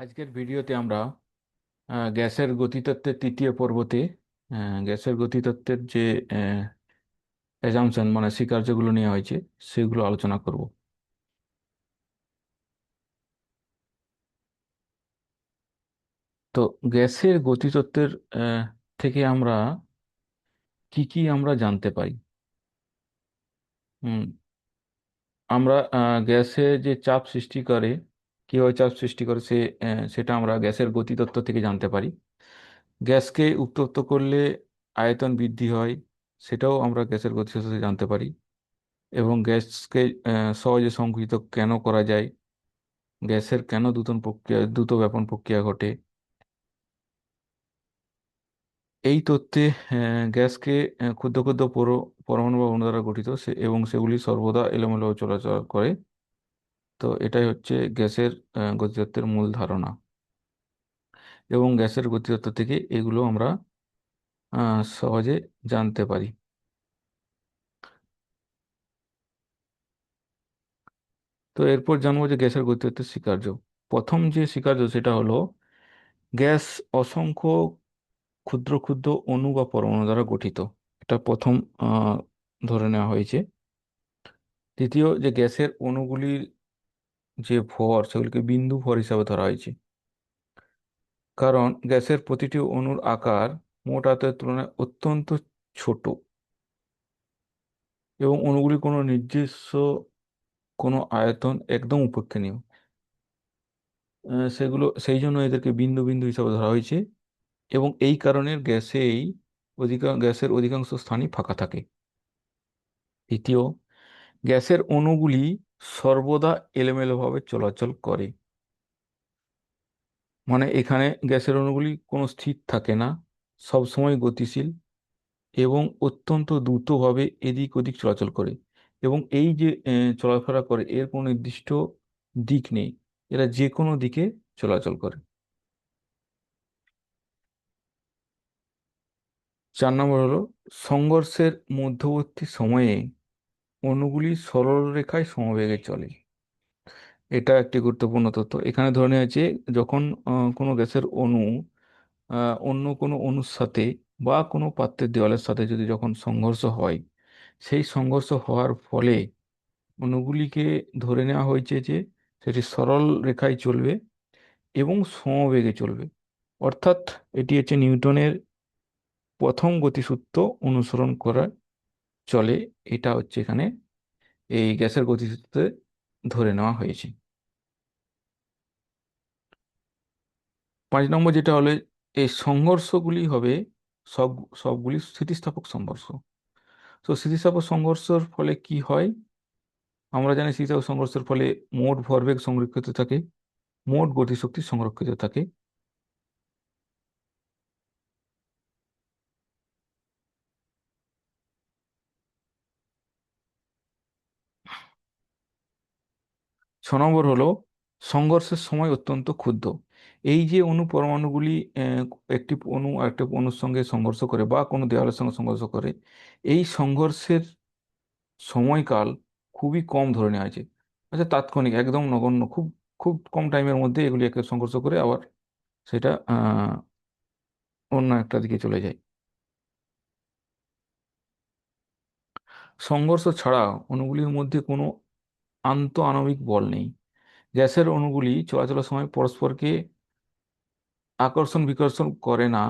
আজকের ভিডিওতে আমরা গ্যাসের গতিতত্ত্বের তৃতীয় পর্বতে গ্যাসের গতিতত্ত্বের যে অ্যাজাম্পশন মানে স্বীকার্যগুলো নেওয়া হয়েছে সেগুলো আলোচনা করব। তো গ্যাসের গতিতত্ত্বের থেকে আমরা কি কি আমরা জানতে পারি। হুম, আমরা গ্যাসে যে চাপ সৃষ্টি করে, কিভাবে চাপ সৃষ্টি করে সেটা আমরা গ্যাসের গতিতত্ত্ব থেকে জানতে পারি। গ্যাসকে উত্তপ্ত করলে আয়তন বৃদ্ধি হয়, সেটাও আমরা গ্যাসের গতিতত্ত্ব থেকে জানতে পারি। এবং গ্যাসকে সহজে সংকুচিত কেন করা যায়, গ্যাসের কেন দ্রুত ব্যাপন প্রক্রিয়া ঘটে, এই তথ্যে গ্যাসকে ক্ষুদ্র ক্ষুদ্র পরমাণু বা অণু দ্বারা গঠিত এবং সেগুলি সর্বদা এলোমেলো চলাচল করে। তো এটাই হচ্ছে গ্যাসের গতিতত্ত্বের মূল ধারণা, এবং গ্যাসের গতিতত্ত্ব থেকে এগুলো আমরা সহজে জানতে পারি। তো এরপর জানবো যে গ্যাসের গতিতত্ত্বের স্বীকার্য। প্রথম যে স্বীকার্য সেটা হলো গ্যাস অসংখ্য ক্ষুদ্র ক্ষুদ্র অণু বা পরমাণু দ্বারা গঠিত। এটা প্রথম আহ, ধরে নেওয়া হয়েছে। দ্বিতীয়, যে গ্যাসের অণুগুলির যে ভর সেগুলিকে বিন্দু ভর হিসাবে ধরা হয়েছে, কারণ গ্যাসের প্রতিটি অণুর আকার মোট আয়তনের তুলনায় অত্যন্ত ছোট, এবং অণুগুলি কোনো নির্দিষ্ট কোনো আয়তন একদম উপেক্ষণীয়। সেগুলো সেই জন্য এদেরকে বিন্দু বিন্দু হিসাবে ধরা হয়েছে, এবং এই কারণে গ্যাসের অধিকাংশ স্থানই ফাঁকা থাকে। তৃতীয়, গ্যাসের অণুগুলি সর্বদা এলোমেলোভাবে চলাচল করে, মানে এখানে গ্যাসের অণুগুলি কোনো স্থির থাকে না, সব সময় গতিশীল এবং অত্যন্ত দ্রুতভাবে এদিক ওদিক চলাচল করে। এবং এই যে চলাফেরা করে এর কোনো নির্দিষ্ট দিক নেই, এরা যে কোনো দিকে চলাচল করে। 4 নম্বর হলো সংঘর্ষের মধ্যবর্তী সময়ে অণুগুলি সরল রেখায় সমবেগে চলে। এটা একটি গুরুত্বপূর্ণ তথ্য। এখানে ধরে নেওয়া হয়েছে যখন কোনো গ্যাসের অণু অন্য কোনো অণুর সাথে বা কোনো পাত্রের দেওয়ালের সাথে যদি যখন সংঘর্ষ হয়, সেই সংঘর্ষ হওয়ার ফলে অণুগুলিকে ধরে নেওয়া হয়েছে যে সেটি সরল রেখায় চলবে এবং সমবেগে চলবে। অর্থাৎ এটি হচ্ছে নিউটনের প্রথম গতিসূত্র অনুসরণ করা চলে। এটা হচ্ছে এখানে এই গ্যাসের গতিসূত্রে ধরে নেওয়া হয়েছে। 5 নম্বর যেটা হলো, এই সংঘর্ষগুলি হবে সব সবগুলি স্থিতিস্থাপক সংঘর্ষ। তো স্থিতিস্থাপক সংঘর্ষের ফলে কি হয়? আমরা জানি স্থিতিস্থাপক সংঘর্ষের ফলে মোট ভরবেগ সংরক্ষিত থাকে, মোট গতিশক্তি সংরক্ষিত থাকে। 6 নম্বর হলো সংঘর্ষের সময় অত্যন্ত ক্ষুদ্র। এই যে অণু পরমাণুগুলি একটি অণু আরেকটি অণুর সঙ্গে সংঘর্ষ করে বা কোনো দেওয়ালের সঙ্গে সংঘর্ষ করে, এই সংঘর্ষের সময়কাল খুবই কম ধরে নেওয়া হয়েছে। আচ্ছা, তাৎক্ষণিক, একদম নগণ্য, খুব খুব কম টাইমের মধ্যে এগুলি একে সংঘর্ষ করে আবার সেটা অন্য একটা দিকে চলে যায়। সংঘর্ষ ছাড়া অণুগুলির মধ্যে কোনো আন্তঃআণবিক বল নেই। গ্যাসের অণুগুলি চলাচলের সময় পরস্পরকে আকর্ষণ বিকর্ষণ করে না,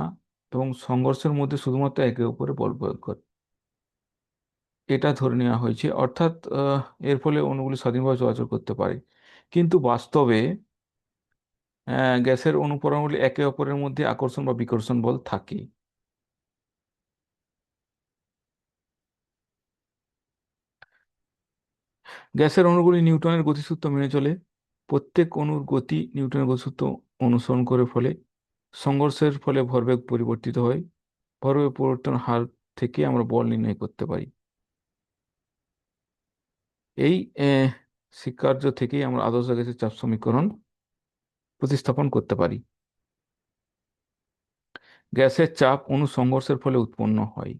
এবং সংঘর্ষের মধ্যে শুধুমাত্র একে অপরের বল প্রয়োগ করে। এটা ধরে নেওয়া হয়েছে, অর্থাৎ এর ফলে অণুগুলি স্বাধীনভাবে চলাচল করতে পারে। কিন্তু বাস্তবে গ্যাসের অণু পরমাণুগুলি একে অপরের মধ্যে আকর্ষণ বা বিকর্ষণ বল থাকে। গ্যাসের অণুগুলি নিউটনের গতিসূত্র মেনে চলে। প্রত্যেক অণুর গতি নিউটনের গতিসূত্র অনুসরণ করে, ফলে সংঘর্ষের ফলে ভরবেগ পরিবর্তিত হয়। ভরবেগ পরিবর্তন হার থেকে আমরা বল নির্ণয় করতে পারি। এই আহ, স্বীকার্য থেকেই আমরা আদর্শ গ্যাসের চাপ সমীকরণ প্রতিস্থাপন করতে পারি। গ্যাসের চাপ অণু সংঘর্ষের ফলে উৎপন্ন হয়।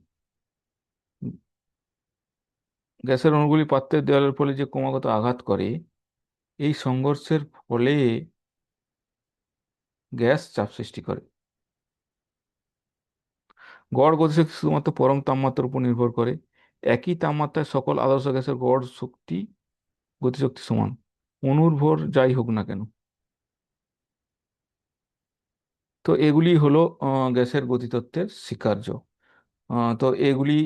গ্যাসের অণুগুলি পাত্রের দেওয়ালের ফলে যে ক্রমাগত আঘাত করে, এই সংঘর্ষের ফলে গ্যাস চাপ সৃষ্টি করে। গড় গতিশক্তি শুধুমাত্র পরম তাপমাত্রার উপর নির্ভর করে। একই তাপমাত্রায় সকল আদর্শ গ্যাসের গড় শক্তি গতিশক্তি সমান, অণুর ভর যাই হোক না কেন। তো এগুলি হলো গ্যাসের গতিতত্ত্বের স্বীকার্য। তো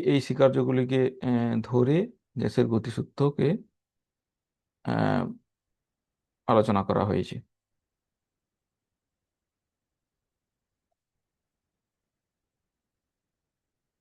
এই স্বীকার্যগুলিকে ধরে গ্যাসের গতিসূত্রকে আহ, আলোচনা করা হয়েছে।